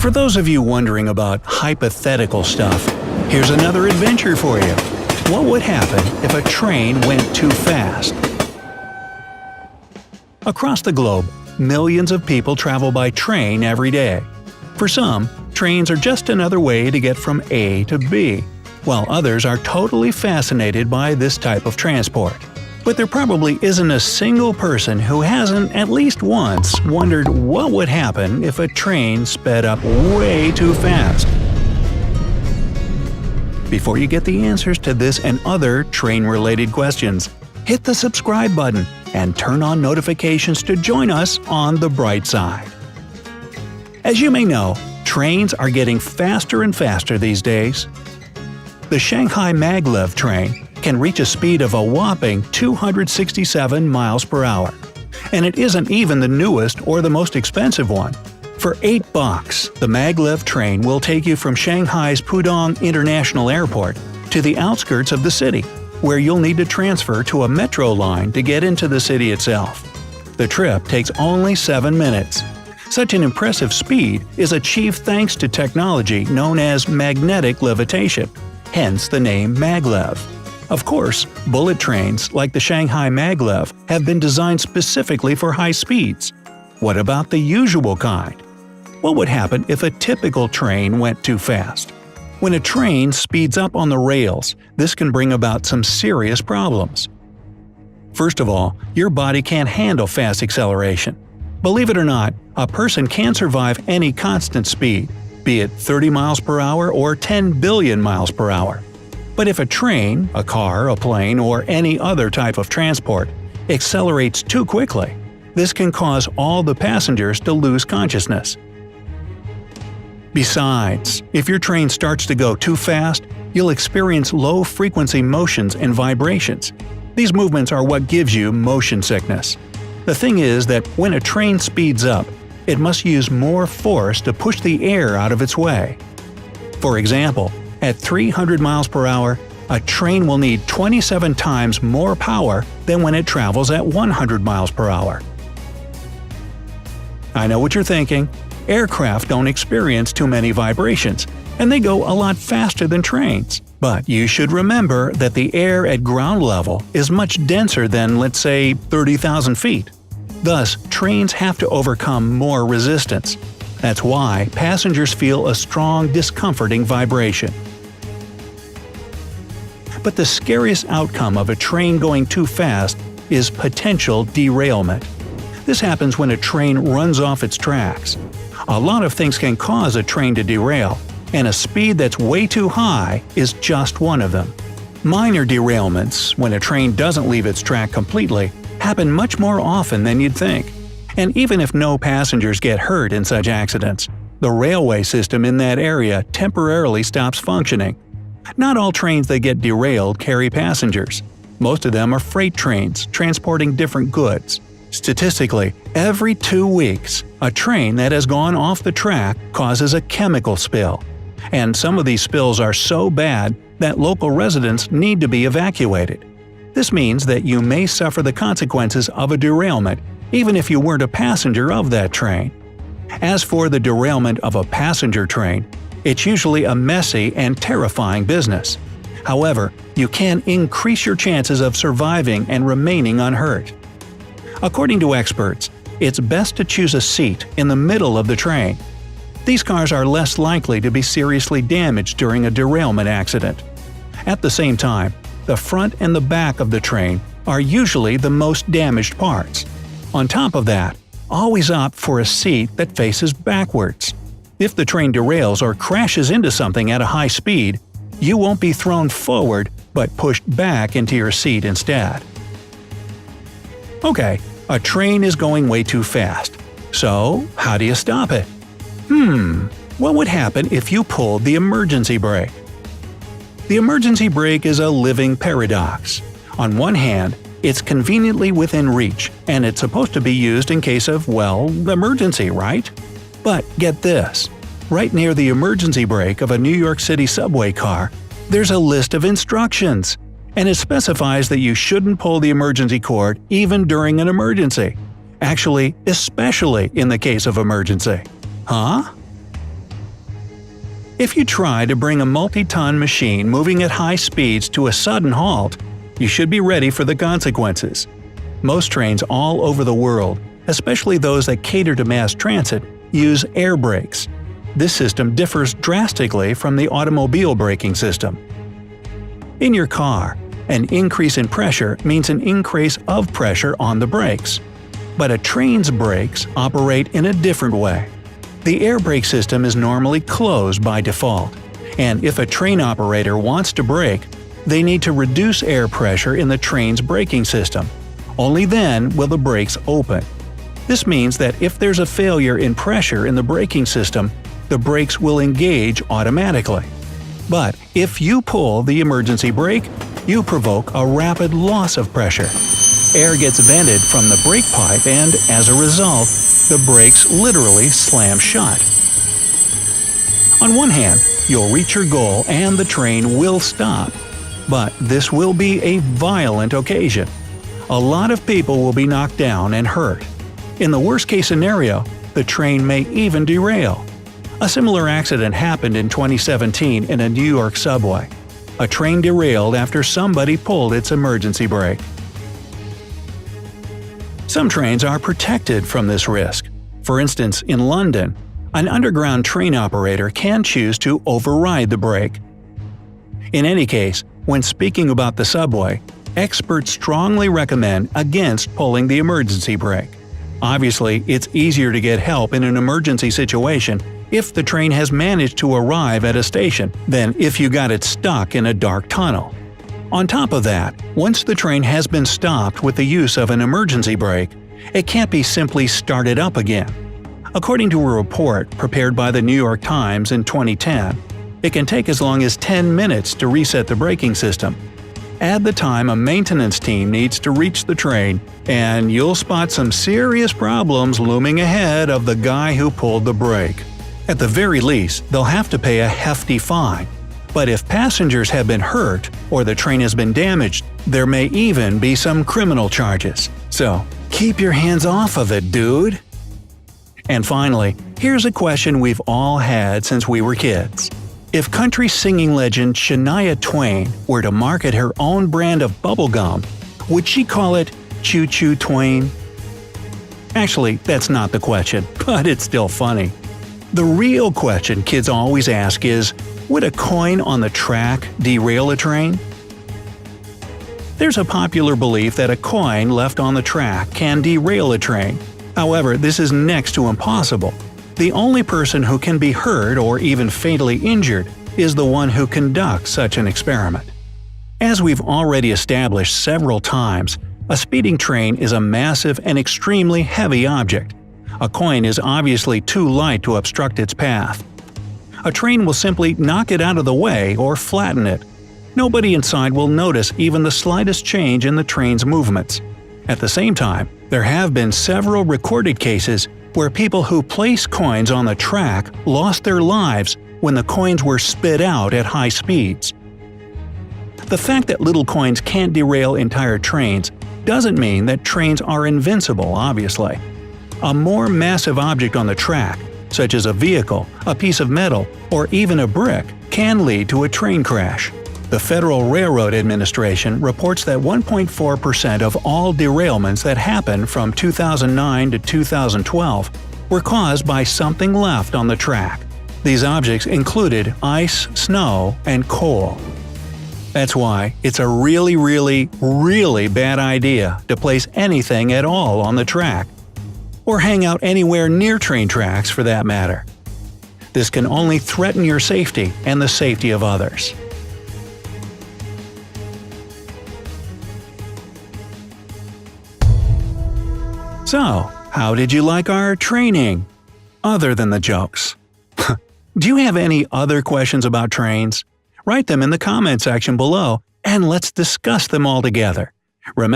For those of you wondering about hypothetical stuff, here's another adventure for you. What would happen if a train went too fast? Across the globe, millions of people travel by train every day. For some, trains are just another way to get from A to B, while others are totally fascinated by this type of transport. But there probably isn't a single person who hasn't at least once wondered what would happen if a train sped up way too fast. Before you get the answers to this and other train-related questions, hit the subscribe button and turn on notifications to join us on the bright side. As you may know, trains are getting faster and faster these days. The Shanghai maglev train can reach a speed of a whopping 267 miles per hour. And it isn't even the newest or the most expensive one. For $8, the maglev train will take you from Shanghai's Pudong International Airport to the outskirts of the city, where you'll need to transfer to a metro line to get into the city itself. The trip takes only 7 minutes. Such an impressive speed is achieved thanks to technology known as magnetic levitation, hence the name maglev. Of course, bullet trains like the Shanghai maglev have been designed specifically for high speeds. What about the usual kind? What would happen if a typical train went too fast? When a train speeds up on the rails, this can bring about some serious problems. First of all, your body can't handle fast acceleration. Believe it or not, a person can survive any constant speed, be it 30 miles per hour or 10 billion miles per hour. But if a train, a car, a plane, or any other type of transport accelerates too quickly, this can cause all the passengers to lose consciousness. Besides, if your train starts to go too fast, you'll experience low-frequency motions and vibrations. These movements are what gives you motion sickness. The thing is that when a train speeds up, it must use more force to push the air out of its way. For example, at 300 miles per hour, a train will need 27 times more power than when it travels at 100 miles per hour. I know what you're thinking. Aircraft don't experience too many vibrations, and they go a lot faster than trains. But you should remember that the air at ground level is much denser than, let's say, 30,000 feet. Thus, trains have to overcome more resistance. That's why passengers feel a strong, discomforting vibration. But the scariest outcome of a train going too fast is potential derailment. This happens when a train runs off its tracks. A lot of things can cause a train to derail, and a speed that's way too high is just one of them. Minor derailments, when a train doesn't leave its track completely, happen much more often than you'd think. And even if no passengers get hurt in such accidents, the railway system in that area temporarily stops functioning. Not all trains that get derailed carry passengers. Most of them are freight trains transporting different goods. Statistically, every 2 weeks, a train that has gone off the track causes a chemical spill. And some of these spills are so bad that local residents need to be evacuated. This means that you may suffer the consequences of a derailment even if you weren't a passenger of that train. As for the derailment of a passenger train, it's usually a messy and terrifying business. However, you can increase your chances of surviving and remaining unhurt. According to experts, it's best to choose a seat in the middle of the train. These cars are less likely to be seriously damaged during a derailment accident. At the same time, the front and the back of the train are usually the most damaged parts. On top of that, always opt for a seat that faces backwards. If the train derails or crashes into something at a high speed, you won't be thrown forward but pushed back into your seat instead. Okay, a train is going way too fast. So, how do you stop it? What would happen if you pulled the emergency brake? The emergency brake is a living paradox. On one hand, it's conveniently within reach, and it's supposed to be used in case of, well, emergency, right? But get this. Right near the emergency brake of a New York City subway car, there's a list of instructions, and it specifies that you shouldn't pull the emergency cord even during an emergency. Actually, especially in the case of emergency. Huh? If you try to bring a multi-ton machine moving at high speeds to a sudden halt, you should be ready for the consequences. Most trains all over the world, especially those that cater to mass transit, use air brakes. This system differs drastically from the automobile braking system. In your car, an increase in pressure means an increase of pressure on the brakes. But a train's brakes operate in a different way. The air brake system is normally closed by default, and if a train operator wants to brake, they need to reduce air pressure in the train's braking system. Only then will the brakes open. This means that if there's a failure in pressure in the braking system, the brakes will engage automatically. But if you pull the emergency brake, you provoke a rapid loss of pressure. Air gets vented from the brake pipe and, as a result, the brakes literally slam shut. On one hand, you'll reach your goal and the train will stop. But this will be a violent occasion. A lot of people will be knocked down and hurt. In the worst-case scenario, the train may even derail. A similar accident happened in 2017 in a New York subway. A train derailed after somebody pulled its emergency brake. Some trains are protected from this risk. For instance, in London, an underground train operator can choose to override the brake. In any case, when speaking about the subway, experts strongly recommend against pulling the emergency brake. Obviously, it's easier to get help in an emergency situation if the train has managed to arrive at a station than if you got it stuck in a dark tunnel. On top of that, once the train has been stopped with the use of an emergency brake, it can't be simply started up again. According to a report prepared by the New York Times in 2010, it can take as long as 10 minutes to reset the braking system. Add the time a maintenance team needs to reach the train, and you'll spot some serious problems looming ahead of the guy who pulled the brake. At the very least, they'll have to pay a hefty fine. But if passengers have been hurt or the train has been damaged, there may even be some criminal charges. So, keep your hands off of it, dude! And finally, here's a question we've all had since we were kids. If country singing legend Shania Twain were to market her own brand of bubblegum, would she call it Choo Choo Twain? Actually, that's not the question, but it's still funny. The real question kids always ask is, would a coin on the track derail a train? There's a popular belief that a coin left on the track can derail a train. However, this is next to impossible. The only person who can be hurt or even fatally injured is the one who conducts such an experiment. As we've already established several times, a speeding train is a massive and extremely heavy object. A coin is obviously too light to obstruct its path. A train will simply knock it out of the way or flatten it. Nobody inside will notice even the slightest change in the train's movements. At the same time, there have been several recorded cases where people who place coins on the track lost their lives when the coins were sped out at high speeds. The fact that little coins can't derail entire trains doesn't mean that trains are invincible, obviously. A more massive object on the track, such as a vehicle, a piece of metal, or even a brick, can lead to a train crash. The Federal Railroad Administration reports that 1.4% of all derailments that happened from 2009 to 2012 were caused by something left on the track. These objects included ice, snow, and coal. That's why it's a really bad idea to place anything at all on the track, or hang out anywhere near train tracks for that matter. This can only threaten your safety and the safety of others. So, how did you like our training? Other than the jokes. Do you have any other questions about trains? Write them in the comment section below and let's discuss them all together. Remember